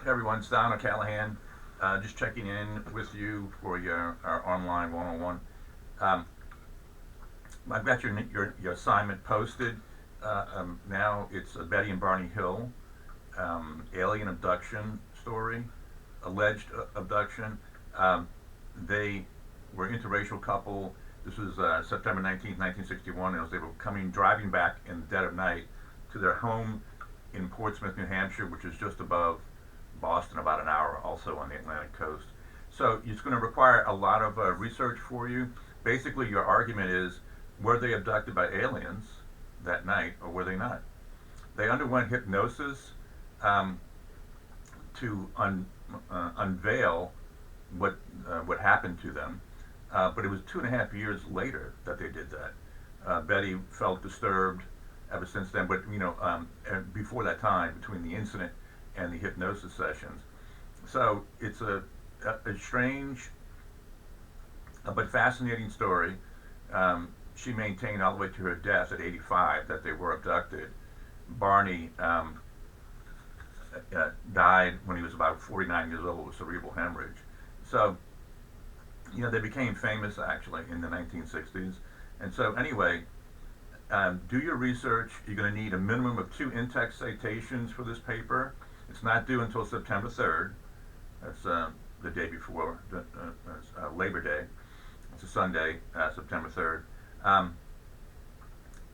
Hey everyone, it's Don O'Callahan. Just checking in with you for our online one-on-one. Um, I've got your assignment posted. Now it's a Betty and Barney Hill alien abduction story, alleged abduction. Um, they were an interracial couple. This was September 19th, 1961, and they were driving back in the dead of night to their home in Portsmouth, New Hampshire, which is just above Boston, about an hour, also on the Atlantic coast. So it's going to require a lot of research for you. Basically, your argument is, were they abducted by aliens that night, or were they not? They underwent hypnosis um, to unveil what happened to them, but it was 2.5 years later that they did that. Betty felt disturbed ever since then, but and before that time, between the incident and the hypnosis sessions. So it's a strange but fascinating story. She maintained all the way to her death at 85 that they were abducted. Barney died when he was about 49 years old with cerebral hemorrhage. So, they became famous actually in the 1960s. And so, anyway, do your research. You're going to need a minimum of 2 in-text citations for this paper. It's not due until September 3rd. That's the day before Labor Day. It's a Sunday, September 3rd.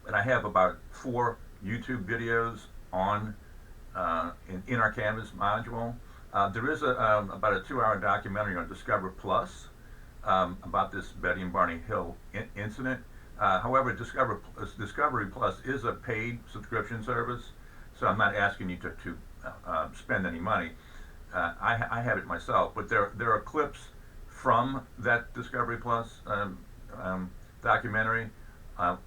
And I have about 4 YouTube videos on in our Canvas module. There is about a 2-hour documentary on Discover Plus about this Betty and Barney Hill incident. However, Discovery Plus is a paid subscription service, so I'm not asking you to spend any money. I have it myself, but there are clips from that Discovery Plus documentary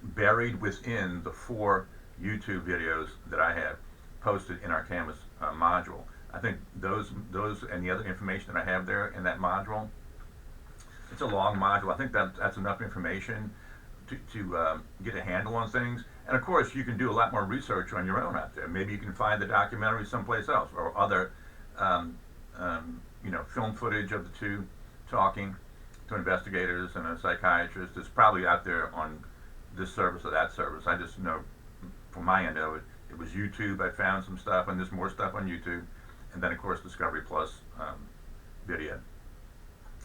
buried within the 4 YouTube videos that I have posted in our Canvas module. I think those and the other information that I have there in that module, it's a long module. I think that's enough information to get a handle on things. And of course, you can do a lot more research on your own out there. Maybe you can find the documentary someplace else, or other film footage of the two talking to investigators and a psychiatrist. It's probably out there on this service or that service. I just know from my end of it, it was YouTube. I found some stuff, and there's more stuff on YouTube. And then, of course, Discovery Plus video.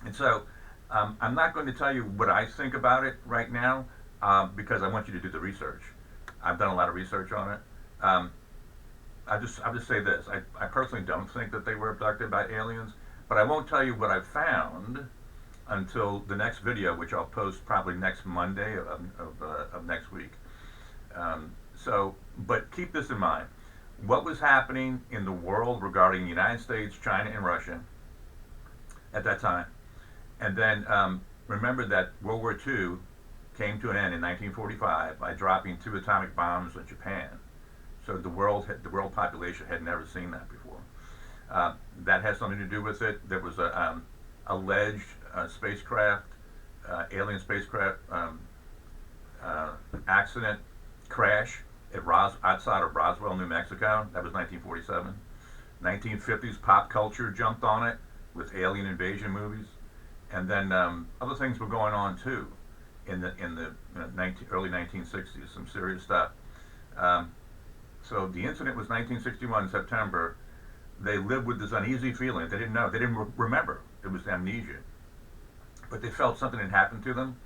And so I'm not going to tell you what I think about it right now because I want you to do the research. I've done a lot of research on it. I'll just say this. I personally don't think that they were abducted by aliens, but I won't tell you what I found until the next video, which I'll post probably next Monday of next week. But keep this in mind. What was happening in the world regarding the United States, China, and Russia at that time? And then remember that World War II came to an end in 1945 by dropping 2 atomic bombs on Japan. So the world population had never seen that before. That has something to do with it. There was a alleged spacecraft, alien spacecraft accident crash outside of Roswell, New Mexico. That was 1947. 1950s pop culture jumped on it with alien invasion movies, and then other things were going on too in the early 1960s. Some serious stuff. So the incident was 1961 September. They lived with this uneasy feeling. They didn't know. They didn't remember. It was amnesia. But they felt something had happened to them,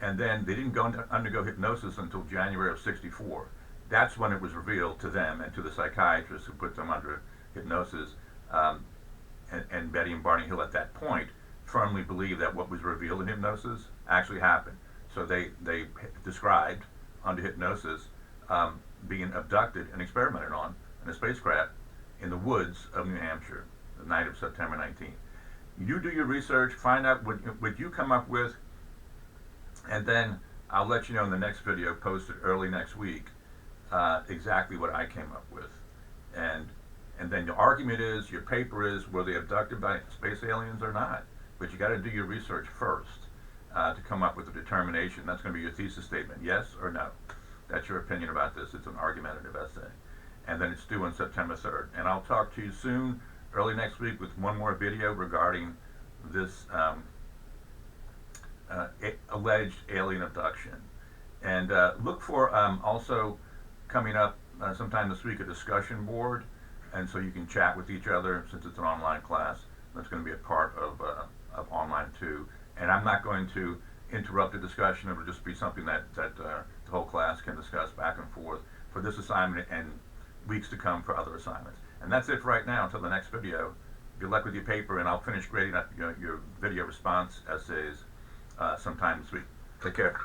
and then they didn't undergo hypnosis until January of '64. That's when it was revealed to them and to the psychiatrist who put them under hypnosis. And Betty and Barney Hill at that point firmly believed that what was revealed in hypnosis actually happened. So they described under hypnosis being abducted and experimented on in a spacecraft in the woods of New Hampshire the night of September 19th. You do your research, find out what you come up with, and then I'll let you know in the next video posted early next week exactly what I came up with. And then the argument is, your paper is, were they abducted by space aliens or not? But you got to do your research first to come up with a determination. That's going to be your thesis statement, yes or no. That's your opinion about this. It's an argumentative essay. And then it's due on September 3rd. And I'll talk to you soon, early next week with one more video regarding this alleged alien abduction. And look for also coming up sometime this week a discussion board, and so you can chat with each other since it's an online class. That's going to be a part of online too. And I'm not going to interrupt the discussion. It will just be something that the whole class can discuss back and forth for this assignment and weeks to come for other assignments. And that's it for right now. Until the next video, good luck with your paper, and I'll finish grading up your video response essays sometime this week. Take care.